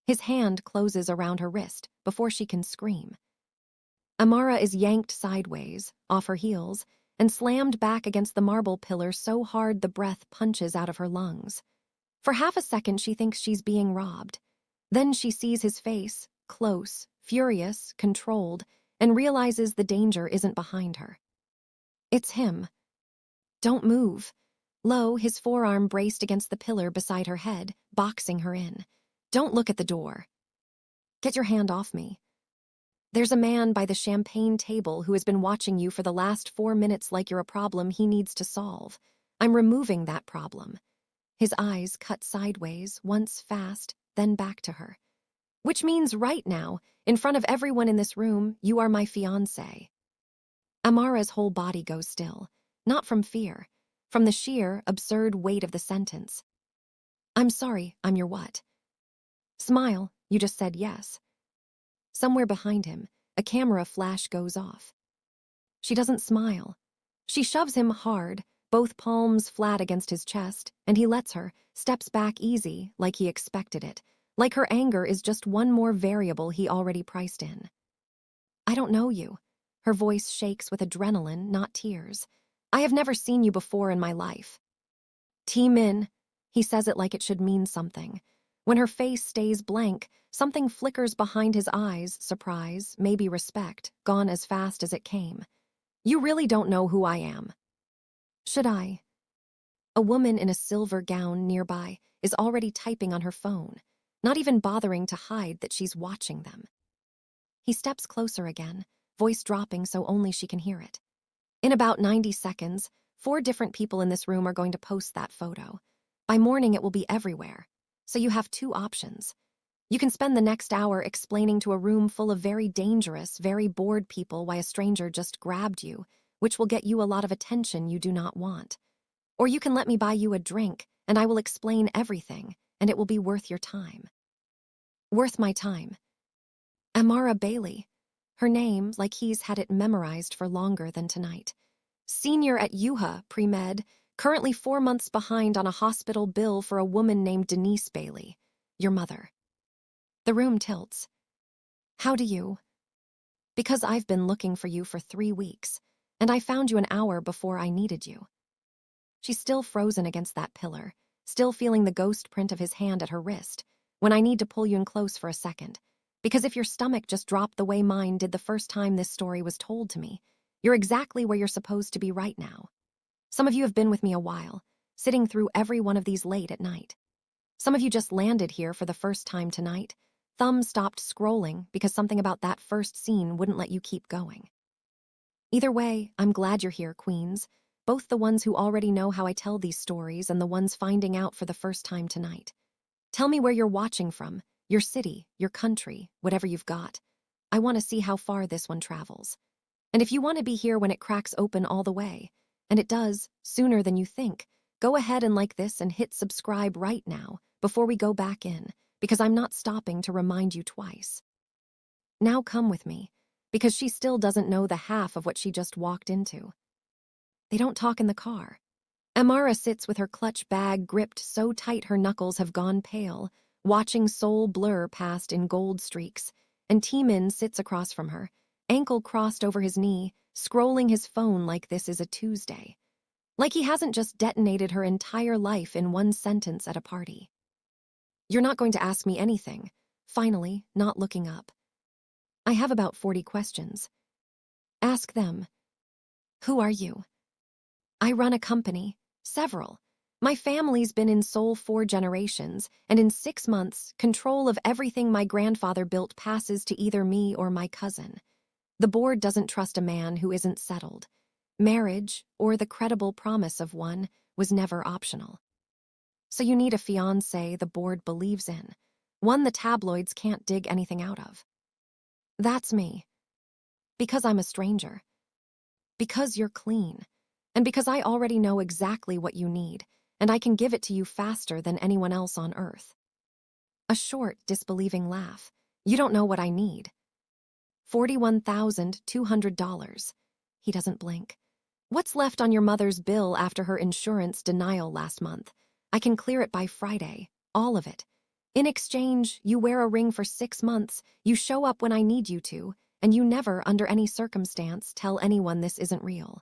His hand closes around her wrist before she can scream. Amara is yanked sideways, off her heels, and slammed back against the marble pillar so hard the breath punches out of her lungs. For half a second, she thinks she's being robbed. Then she sees his face, close, furious, controlled, and realizes the danger isn't behind her. It's him. Don't move. Low, his forearm braced against the pillar beside her head, boxing her in. Don't look at the door. Get your hand off me. There's a man by the champagne table who has been watching you for the last 4 minutes like you're a problem he needs to solve. I'm removing that problem. His eyes cut sideways, once fast, then back to her. Which means right now, in front of everyone in this room, you are my fiancé. Amara's whole body goes still, not from fear, from the sheer, absurd weight of the sentence. I'm sorry, I'm your what? Smile, you just said yes. Somewhere behind him, a camera flash goes off. She doesn't smile. She shoves him hard, both palms flat against his chest, and he lets her, steps back easy, like he expected it, like her anger is just one more variable he already priced in. I don't know you. Her voice shakes with adrenaline, not tears. I have never seen you before in my life. T-Min, he says it like it should mean something. When her face stays blank, something flickers behind his eyes, surprise, maybe respect, gone as fast as it came. You really don't know who I am. Should I? A woman in a silver gown nearby is already typing on her phone, not even bothering to hide that she's watching them. He steps closer again, voice dropping so only she can hear it. In about 90 seconds, 4 different people in this room are going to post that photo. By morning, it will be everywhere. So you have 2 options. You can spend the next hour explaining to a room full of very dangerous, very bored people why a stranger just grabbed you, which will get you a lot of attention you do not want. Or you can let me buy you a drink, and I will explain everything, and it will be worth your time. Worth my time. Amara Bailey. Her name, like he's had it memorized for longer than tonight. Senior at UHA, pre-med, currently 4 months behind on a hospital bill for a woman named Denise Bailey, your mother. The room tilts. How do you? Because I've been looking for you for 3 weeks, and I found you an hour before I needed you. She's still frozen against that pillar, still feeling the ghost print of his hand at her wrist, when I need to pull you in close for a second. Because if your stomach just dropped the way mine did the first time this story was told to me, you're exactly where you're supposed to be right now. Some of you have been with me a while, sitting through every one of these late at night. Some of you just landed here for the first time tonight. Thumb stopped scrolling because something about that first scene wouldn't let you keep going. Either way, I'm glad you're here, queens, both the ones who already know how I tell these stories and the ones finding out for the first time tonight. Tell me where you're watching from, your city, your country, whatever you've got. I want to see how far this one travels. And if you want to be here when it cracks open all the way, and it does, sooner than you think, go ahead and like this and hit subscribe right now before we go back in, because I'm not stopping to remind you twice. Now come with me, because she still doesn't know the half of what she just walked into. They don't talk in the car. Amara sits with her clutch bag gripped so tight her knuckles have gone pale, watching Soul blur past in gold streaks, and T-Min sits across from her, ankle crossed over his knee, scrolling his phone like this is a Tuesday. Like he hasn't just detonated her entire life in one sentence at a party. You're not going to ask me anything, finally, not looking up. I have about 40 questions. Ask them. Who are you? I run a company, several. My family's been in Seoul 4 generations, and in 6 months, control of everything my grandfather built passes to either me or my cousin. The board doesn't trust a man who isn't settled. Marriage, or the credible promise of one, was never optional. So you need a fiancé the board believes in, one the tabloids can't dig anything out of. That's me. Because I'm a stranger. Because you're clean. And because I already know exactly what you need, and I can give it to you faster than anyone else on earth. A short, disbelieving laugh. You don't know what I need. $41,200. He doesn't blink. What's left on your mother's bill after her insurance denial last month? I can clear it by Friday, all of it. In exchange, you wear a ring for 6 months, you show up when I need you to, and you never, under any circumstance, tell anyone this isn't real.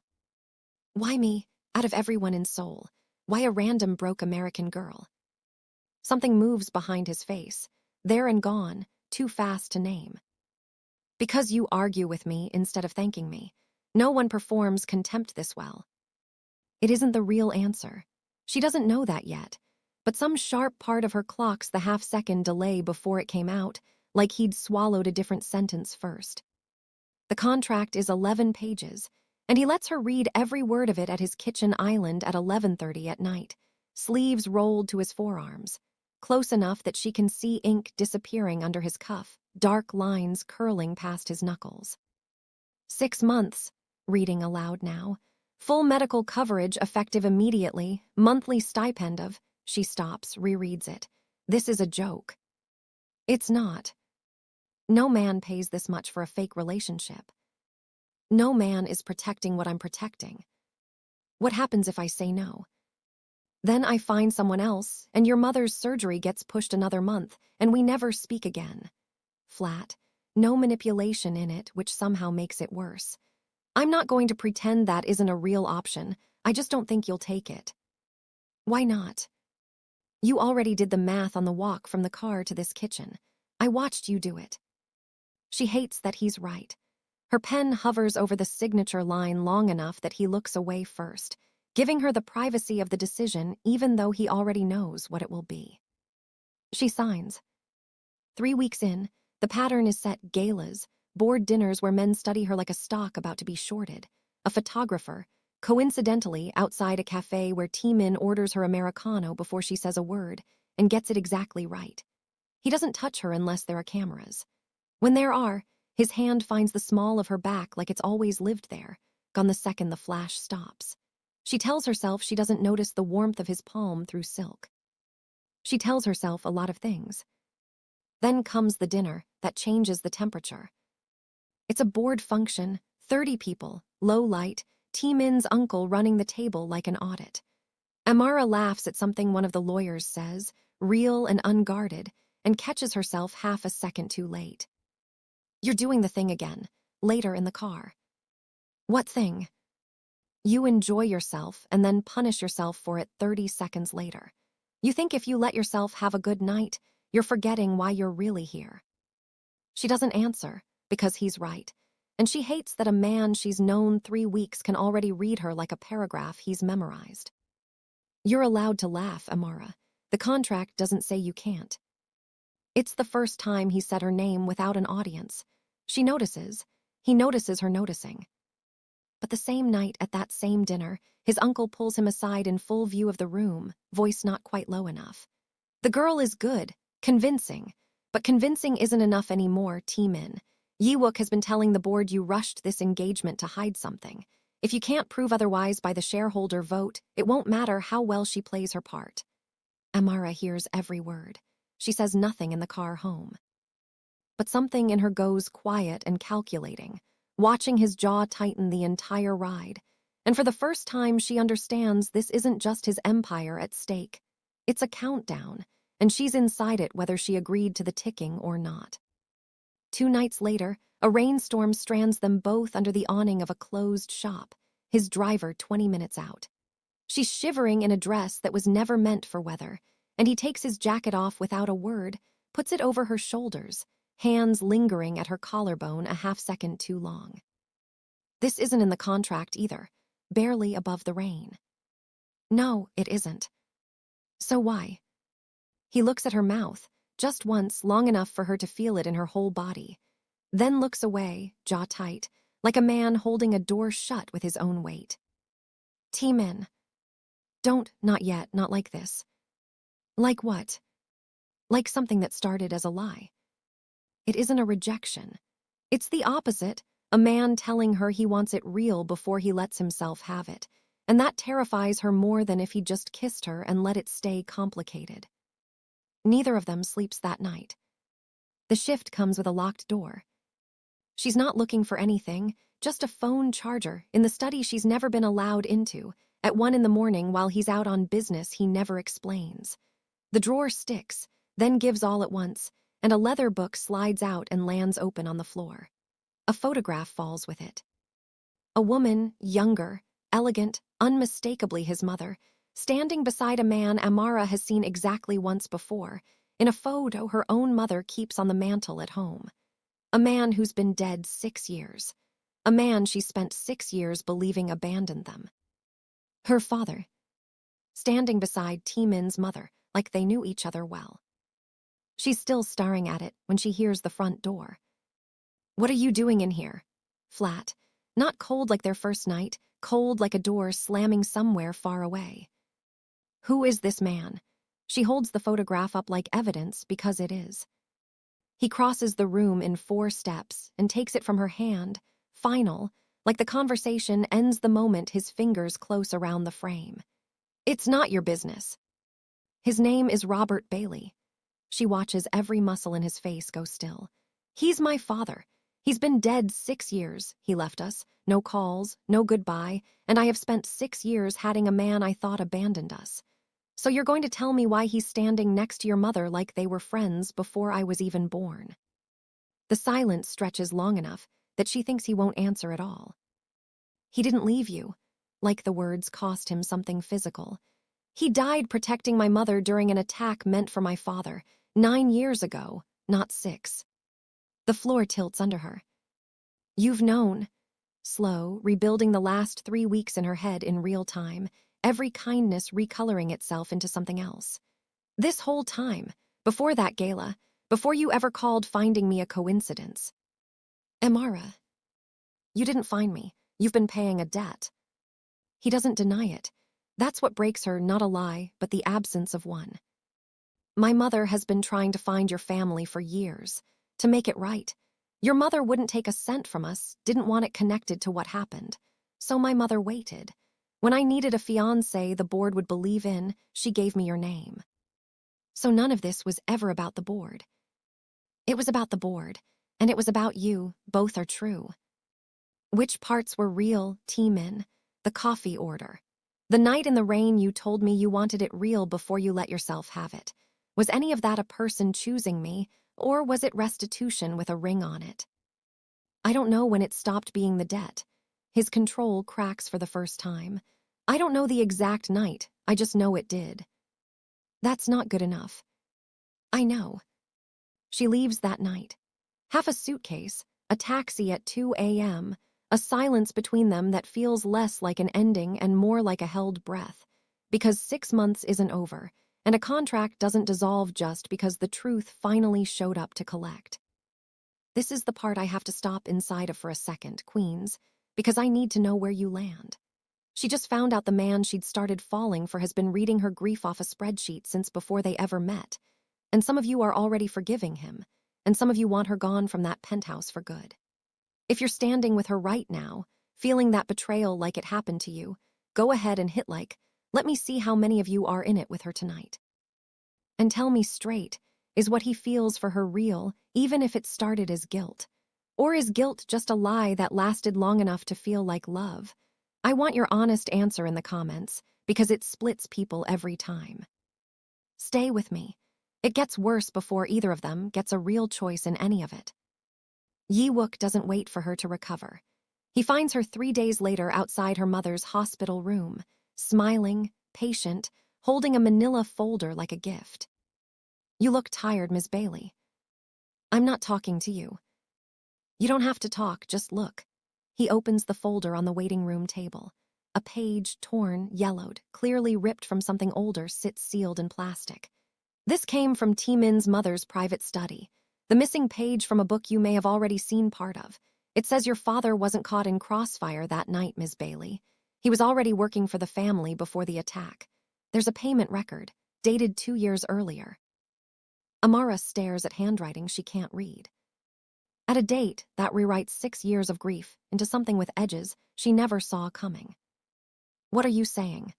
Why me, out of everyone in Seoul? Why a random broke American girl? Something moves behind his face, there and gone, too fast to name. Because you argue with me instead of thanking me. No one performs contempt this well. It isn't the real answer. She doesn't know that yet, but some sharp part of her clocks the half-second delay before it came out, like he'd swallowed a different sentence first. The contract is 11 pages, and he lets her read every word of it at his kitchen island at 11:30 at night, sleeves rolled to his forearms, close enough that she can see ink disappearing under his cuff, dark lines curling past his knuckles. 6 months, reading aloud now. Full medical coverage effective immediately, monthly stipend of, she stops, rereads it. This is a joke. It's not. No man pays this much for a fake relationship. No man is protecting what I'm protecting. What happens if I say no? Then I find someone else, and your mother's surgery gets pushed another month, and we never speak again. Flat. No manipulation in it, which somehow makes it worse. I'm not going to pretend that isn't a real option. I just don't think you'll take it. Why not? You already did the math on the walk from the car to this kitchen. I watched you do it. She hates that he's right. Her pen hovers over the signature line long enough that he looks away first, giving her the privacy of the decision even though he already knows what it will be. She signs. 3 weeks in, the pattern is set galas, board dinners where men study her like a stock about to be shorted, a photographer, coincidentally outside a cafe where T-Min orders her Americano before she says a word, and gets it exactly right. He doesn't touch her unless there are cameras. When there are, his hand finds the small of her back like it's always lived there, gone the second the flash stops. She tells herself she doesn't notice the warmth of his palm through silk. She tells herself a lot of things. Then comes the dinner that changes the temperature. It's a board function, 30 people, low light, T-Min's uncle running the table like an audit. Amara laughs at something one of the lawyers says, real and unguarded, and catches herself half a second too late. You're doing the thing again, later in the car. What thing? You enjoy yourself and then punish yourself for it 30 seconds later. You think if you let yourself have a good night, you're forgetting why you're really here. She doesn't answer, because he's right, and she hates that a man she's known 3 weeks can already read her like a paragraph he's memorized. You're allowed to laugh, Amara. The contract doesn't say you can't. It's the first time he said her name without an audience. She notices. He notices her noticing. But the same night at that same dinner, his uncle pulls him aside in full view of the room, voice not quite low enough. The girl is good, convincing. But convincing isn't enough anymore, T-Min. Yiwook has been telling the board you rushed this engagement to hide something. If you can't prove otherwise by the shareholder vote, it won't matter how well she plays her part. Amara hears every word. She says nothing in the car home. But something in her goes quiet and calculating, watching his jaw tighten the entire ride. And for the first time, she understands this isn't just his empire at stake. It's a countdown, and she's inside it whether she agreed to the ticking or not. 2 nights later, a rainstorm strands them both under the awning of a closed shop, his driver 20 minutes out. She's shivering in a dress that was never meant for weather, and he takes his jacket off without a word, puts it over her shoulders, hands lingering at her collarbone a half-second too long. This isn't in the contract either, barely above the rain. No, it isn't. So why? He looks at her mouth, just once, long enough for her to feel it in her whole body, then looks away, jaw tight, like a man holding a door shut with his own weight. T-Min. Don't, not yet, not like this. Like what? Like something that started as a lie. It isn't a rejection. It's the opposite, a man telling her he wants it real before he lets himself have it, and that terrifies her more than if he just kissed her and let it stay complicated. Neither of them sleeps that night. The shift comes with a locked door. She's not looking for anything, just a phone charger in the study she's never been allowed into, at 1 in the morning while he's out on business he never explains. The drawer sticks, then gives all at once, and a leather book slides out and lands open on the floor. A photograph falls with it. A woman, younger, elegant, unmistakably his mother, standing beside a man Amara has seen exactly once before, in a photo her own mother keeps on the mantel at home. A man who's been dead 6 years. A man she spent 6 years believing abandoned them. Her father, standing beside T-Min's mother like they knew each other well. She's still staring at it when she hears the front door. "What are you doing in here?" Flat. Not cold like their first night, cold like a door slamming somewhere far away. Who is this man? She holds the photograph up like evidence because it is. He crosses the room in 4 steps and takes it from her hand, final, like the conversation ends the moment his fingers close around the frame. "It's not your business." His name is Robert Bailey. She watches every muscle in his face go still. "He's my father. He's been dead 6 years, he left us, no calls, no goodbye, and I have spent 6 years hatting a man I thought abandoned us. So you're going to tell me why he's standing next to your mother like they were friends before I was even born?" The silence stretches long enough that she thinks he won't answer at all. "He didn't leave you," like the words cost him something physical. "He died protecting my mother during an attack meant for my father, 9 years ago, not 6. The floor tilts under her. "You've known." Slow, rebuilding the last 3 weeks in her head in real time, every kindness recoloring itself into something else. "This whole time, before that gala, before you ever called finding me a coincidence." "Amara, you didn't find me. You've been paying a debt." He doesn't deny it. That's what breaks her, not a lie, but the absence of one. "My mother has been trying to find your family for years, to make it right. Your mother wouldn't take a cent from us, didn't want it connected to what happened. So my mother waited. When I needed a fiancé the board would believe in, she gave me your name." So none of this was ever about the board. It was about the board, and it was about you, both are true. Which parts were real, T-Min? The coffee order. The night in the rain you told me you wanted it real before you let yourself have it. Was any of that a person choosing me, or was it restitution with a ring on it? I don't know when it stopped being the debt. His control cracks for the first time. I don't know the exact night, I just know it did. That's not good enough. I know. She leaves that night. Half a suitcase, a taxi at 2 a.m., a silence between them that feels less like an ending and more like a held breath. Because 6 months isn't over, and a contract doesn't dissolve just because the truth finally showed up to collect. This is the part I have to stop inside of for a second, Queens, because I need to know where you land. She just found out the man she'd started falling for has been reading her grief off a spreadsheet since before they ever met. And some of you are already forgiving him, and some of you want her gone from that penthouse for good. If you're standing with her right now, feeling that betrayal like it happened to you, go ahead and hit like. Let me see how many of you are in it with her tonight. And tell me straight, is what he feels for her real, even if it started as guilt? Or is guilt just a lie that lasted long enough to feel like love? I want your honest answer in the comments, because it splits people every time. Stay with me. It gets worse before either of them gets a real choice in any of it. Yi-wook doesn't wait for her to recover. He finds her 3 days later outside her mother's hospital room, smiling, patient, holding a manila folder like a gift. "You look tired, Ms. Bailey." "I'm not talking to you." "You don't have to talk, just look." He opens the folder on the waiting room table. A page, torn, yellowed, clearly ripped from something older, sits sealed in plastic. This came from T-Min's mother's private study. The missing page from a book you may have already seen part of. It says your father wasn't caught in crossfire that night, Ms. Bailey. He was already working for the family before the attack. There's a payment record, dated 2 years earlier. Amara stares at handwriting she can't read. At a date that rewrites 6 years of grief into something with edges she never saw coming. "What are you saying?"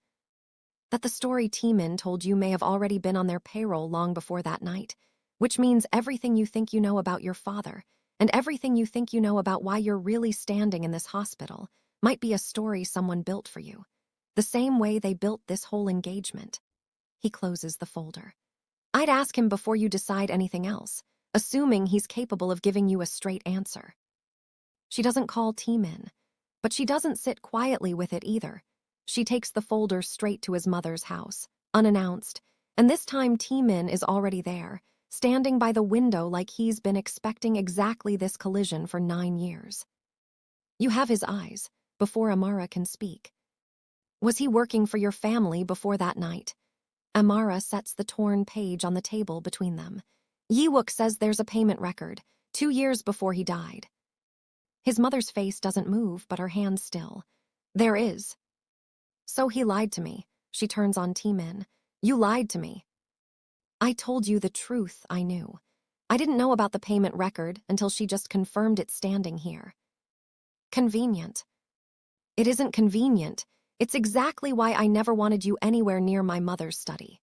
"That the story T-Min told you may have already been on their payroll long before that night, which means everything you think you know about your father, and everything you think you know about why you're really standing in this hospital, might be a story someone built for you. The same way they built this whole engagement." He closes the folder. I'd ask him before you decide anything else, assuming he's capable of giving you a straight answer. She doesn't call team in, but she doesn't sit quietly with it either. She takes the folder straight to his mother's house, unannounced, and this time Teemin is already there, standing by the window like he's been expecting exactly this collision for 9 years. You have his eyes, before Amara can speak. Was he working for your family before that night? Amara sets the torn page on the table between them. Yiwook says there's a payment record, 2 years before he died. His mother's face doesn't move, but her hands still. There is. So he lied to me. She turns on Teemin. You lied to me. I told you the truth I knew. I didn't know about the payment record until she just confirmed it standing here. Convenient. It isn't convenient. It's exactly why I never wanted you anywhere near my mother's study.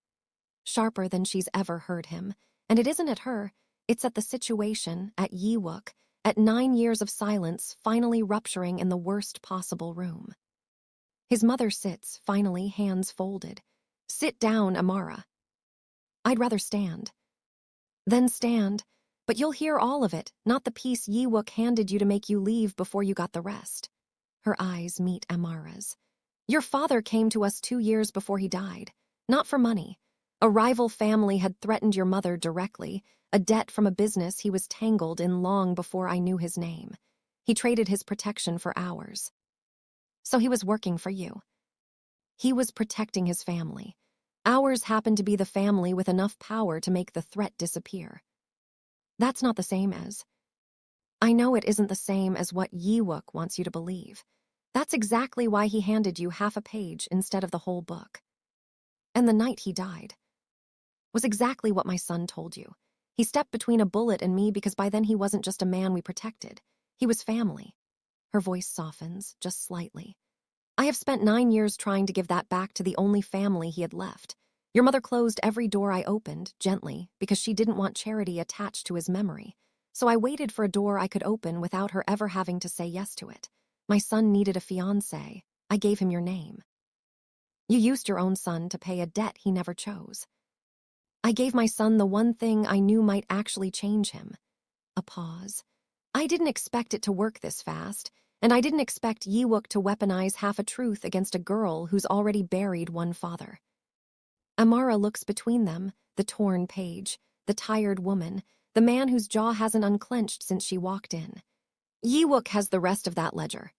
Sharper than she's ever heard him. And it isn't at her. It's at the situation, at Yiwook, at 9 years of silence finally rupturing in the worst possible room. His mother sits, finally, hands folded. Sit down, Amara. I'd rather stand. Then stand, but you'll hear all of it, not the piece Yiwook handed you to make you leave before you got the rest. Her eyes meet Amara's. Your father came to us 2 years before he died. Not for money. A rival family had threatened your mother directly, a debt from a business he was tangled in long before I knew his name. He traded his protection for ours. So he was working for you. He was protecting his family. Ours happened to be the family with enough power to make the threat disappear. That's not the same as. I know it isn't the same as what Yiwook wants you to believe. That's exactly why he handed you half a page instead of the whole book. And the night he died was exactly what my son told you. He stepped between a bullet and me because by then he wasn't just a man we protected. He was family. Her voice softens, just slightly. I have spent 9 years trying to give that back to the only family he had left. Your mother closed every door I opened, gently, because she didn't want charity attached to his memory. So I waited for a door I could open without her ever having to say yes to it. My son needed a fiancé. I gave him your name. You used your own son to pay a debt he never chose. I gave my son the one thing I knew might actually change him. A pause. I didn't expect it to work this fast, and I didn't expect Yiwook to weaponize half a truth against a girl who's already buried one father. Amara looks between them, the torn page, the tired woman, the man whose jaw hasn't unclenched since she walked in. Yiwook has the rest of that ledger.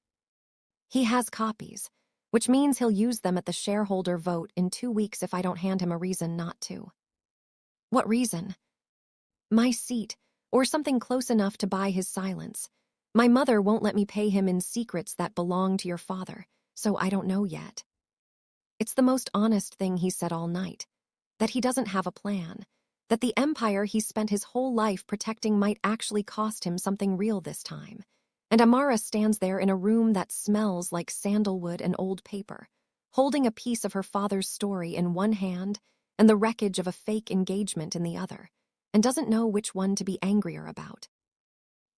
He has copies, which means he'll use them at the shareholder vote in 2 weeks if I don't hand him a reason not to. What reason? My seat, or something close enough to buy his silence. My mother won't let me pay him in secrets that belong to your father, so I don't know yet. It's the most honest thing he's said all night, that he doesn't have a plan, that the empire he's spent his whole life protecting might actually cost him something real this time. And Amara stands there in a room that smells like sandalwood and old paper, holding a piece of her father's story in one hand and the wreckage of a fake engagement in the other, and doesn't know which one to be angrier about.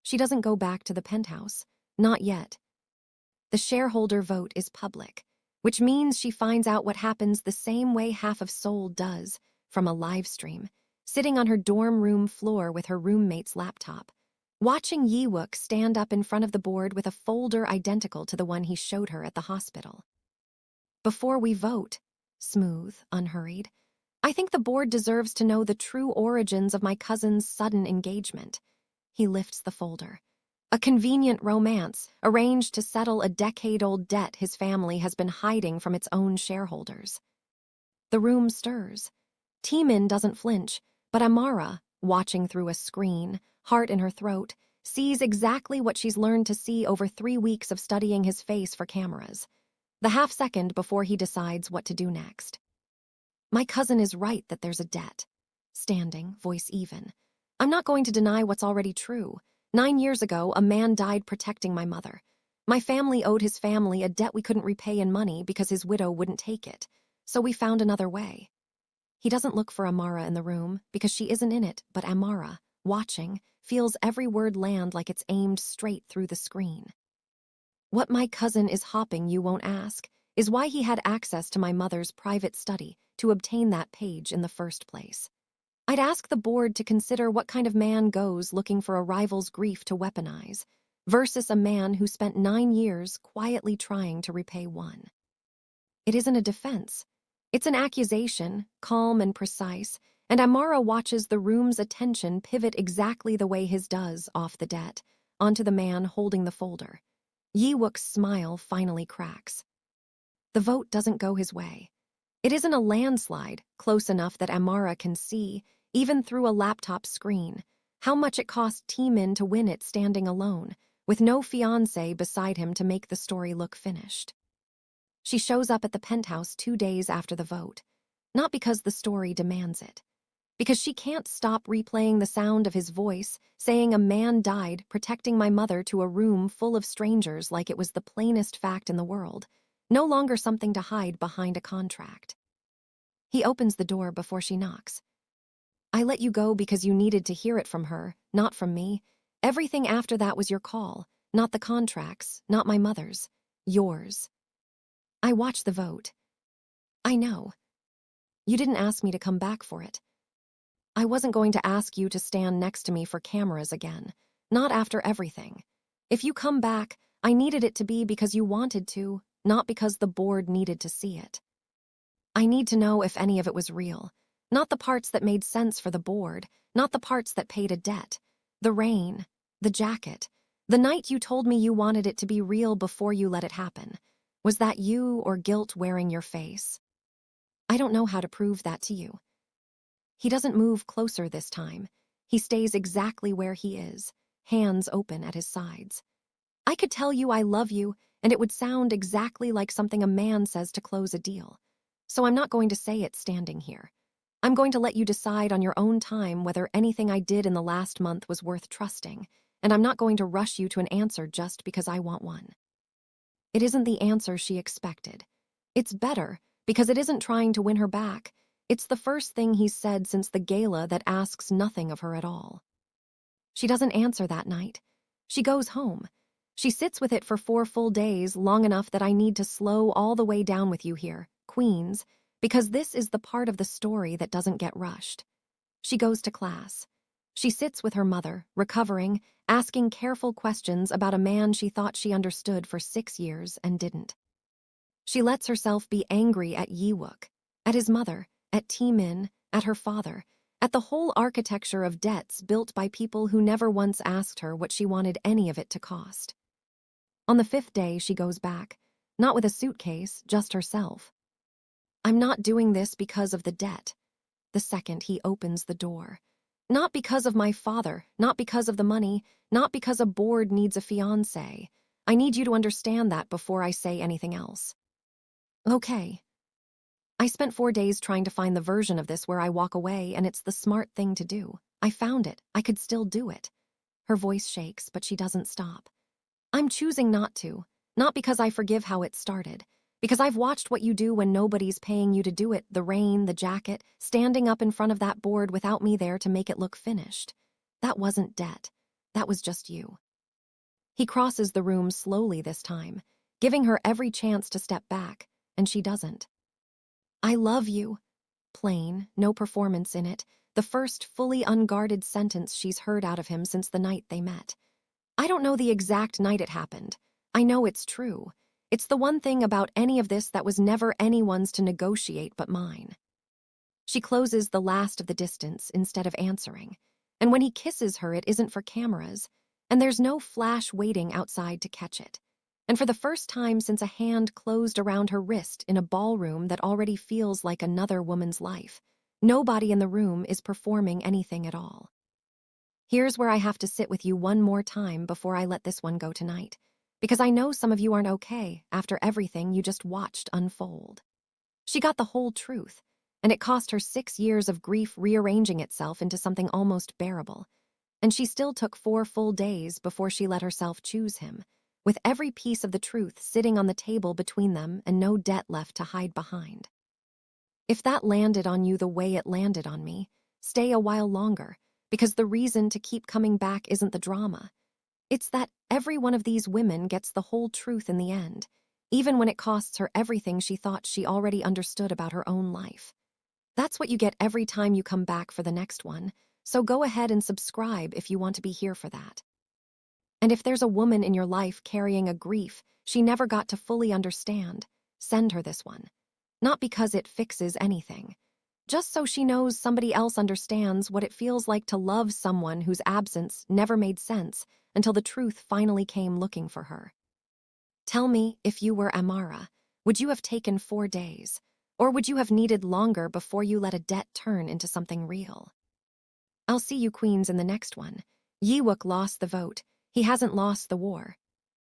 She doesn't go back to the penthouse, not yet. The shareholder vote is public, which means she finds out what happens the same way half of Seoul does, from a live stream, sitting on her dorm room floor with her roommate's laptop, watching Yiwook stand up in front of the board with a folder identical to the one he showed her at the hospital. Before we vote, smooth, unhurried, I think the board deserves to know the true origins of my cousin's sudden engagement. He lifts the folder. A convenient romance, arranged to settle a decade-old debt his family has been hiding from its own shareholders. The room stirs. Teemin doesn't flinch, but Amara, watching through a screen, heart in her throat, sees exactly what she's learned to see over 3 weeks of studying his face for cameras. The half-second before he decides what to do next. My cousin is right that there's a debt. Standing, voice even. I'm not going to deny what's already true. 9 years ago, a man died protecting my mother. My family owed his family a debt we couldn't repay in money because his widow wouldn't take it. So we found another way. He doesn't look for Amara in the room because she isn't in it, but Amara, watching, feels every word land like it's aimed straight through the screen. What my cousin is hopping you won't ask is why he had access to my mother's private study to obtain that page in the first place. I'd ask the board to consider what kind of man goes looking for a rival's grief to weaponize, versus a man who spent 9 years quietly trying to repay one. It isn't a defense. It's an accusation, calm and precise, and Amara watches the room's attention pivot exactly the way his does off the debt, onto the man holding the folder. Yiwook's smile finally cracks. The vote doesn't go his way. It isn't a landslide, close enough that Amara can see, even through a laptop screen, how much it cost Taemin to win it standing alone, with no fiancé beside him to make the story look finished. She shows up at the penthouse 2 days after the vote, not because the story demands it, because she can't stop replaying the sound of his voice saying a man died protecting my mother to a room full of strangers like it was the plainest fact in the world, no longer something to hide behind a contract. He opens the door before she knocks. I let you go because you needed to hear it from her, not from me. Everything after that was your call, not the contracts, not my mother's, yours. I watched the vote. I know. You didn't ask me to come back for it. I wasn't going to ask you to stand next to me for cameras again, not after everything. If you come back, I needed it to be because you wanted to, not because the board needed to see it. I need to know if any of it was real, not the parts that made sense for the board, not the parts that paid a debt. The rain, the jacket, the night you told me you wanted it to be real before you let it happen. Was that you or guilt wearing your face? I don't know how to prove that to you. He doesn't move closer this time. He stays exactly where he is, hands open at his sides. I could tell you I love you, and it would sound exactly like something a man says to close a deal. So I'm not going to say it standing here. I'm going to let you decide on your own time whether anything I did in the last month was worth trusting, and I'm not going to rush you to an answer just because I want one. It isn't the answer she expected. It's better, because it isn't trying to win her back. It's the first thing he's said since the gala that asks nothing of her at all. She doesn't answer that night. She goes home. She sits with it for 4 full days, long enough that I need to slow all the way down with you here, Queens, because this is the part of the story that doesn't get rushed. She goes to class. She sits with her mother, recovering, asking careful questions about a man she thought she understood for 6 years and didn't. She lets herself be angry at Yiwook, at his mother, at Taemin, at her father, at the whole architecture of debts built by people who never once asked her what she wanted any of it to cost. On the 5th day, she goes back, not with a suitcase, just herself. I'm not doing this because of the debt. The second he opens the door. Not because of my father, not because of the money, not because a board needs a fiancé. I need you to understand that before I say anything else. Okay. I spent 4 days trying to find the version of this where I walk away, and it's the smart thing to do. I found it. I could still do it. Her voice shakes, but she doesn't stop. I'm choosing not to, not because I forgive how it started, because I've watched what you do when nobody's paying you to do it, the rain, the jacket, standing up in front of that board without me there to make it look finished. That wasn't debt. That was just you. He crosses the room slowly this time, giving her every chance to step back, and she doesn't. I love you. Plain, no performance in it, the first fully unguarded sentence she's heard out of him since the night they met. I don't know the exact night it happened. I know it's true. It's the one thing about any of this that was never anyone's to negotiate but mine. She closes the last of the distance instead of answering, and when he kisses her, it isn't for cameras, and there's no flash waiting outside to catch it. And for the first time since a hand closed around her wrist in a ballroom that already feels like another woman's life, nobody in the room is performing anything at all. Here's where I have to sit with you one more time before I let this one go tonight, because I know some of you aren't okay after everything you just watched unfold. She got the whole truth, and it cost her 6 years of grief rearranging itself into something almost bearable, and she still took 4 full days before she let herself choose him, with every piece of the truth sitting on the table between them and no debt left to hide behind. If that landed on you the way it landed on me, stay a while longer, because the reason to keep coming back isn't the drama. It's that every one of these women gets the whole truth in the end, even when it costs her everything she thought she already understood about her own life. That's what you get every time you come back for the next one, so go ahead and subscribe if you want to be here for that. And if there's a woman in your life carrying a grief she never got to fully understand, send her this one. Not because it fixes anything, just so she knows somebody else understands what it feels like to love someone whose absence never made sense until the truth finally came looking for her. Tell me, if you were Amara, would you have taken 4 days? Or would you have needed longer before you let a debt turn into something real? I'll see you queens in the next one. Yiwook lost the vote. He hasn't lost the war.